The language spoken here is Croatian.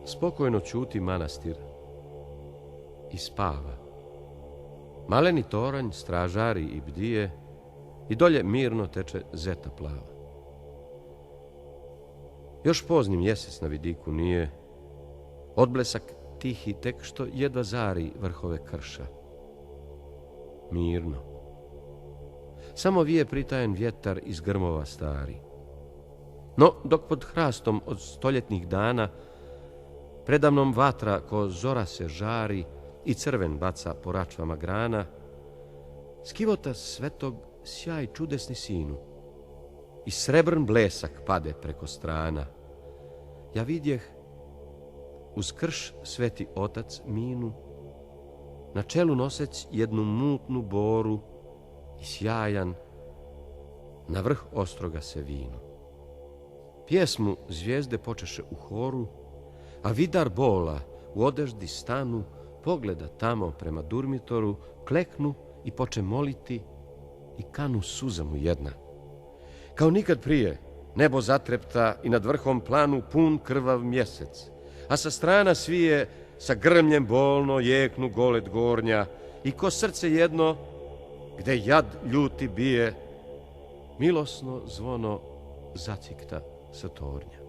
Spokojno ćuti manastir i spava. Maleni toranj stražari i bdije i dolje mirno teče zeta plava. Još pozni mjesec na vidiku nije, odblesak tihi tek što jedva zari vrhove krša. Mirno. Samo vije pritajen vjetar iz grmova stari. No, dok pod hrastom od stoljetnih dana predamnom vatra ko zora se žari i crven baca po račvama grana, skivota svetog sjaj čudesni sinu i srebrn blesak pade preko strana. Ja vidjeh uz krš sveti otac minu, na čelu noseć jednu mutnu boru i sjajan na vrh ostroga se vinu. Pjesmu zvijezde počeše u horu, a vidar bola u odeždi stanu, pogleda tamo prema Durmitoru, kleknu i poče moliti i kanu suza mu jedna. Kao nikad prije, nebo zatrepta i nad vrhom planu pun krvav mjesec, a sa strana svije sa grmljem bolno jeknu golet gornja i ko srce jedno, gde jad ljuti bije, milosno zvono zacikta sa tornja.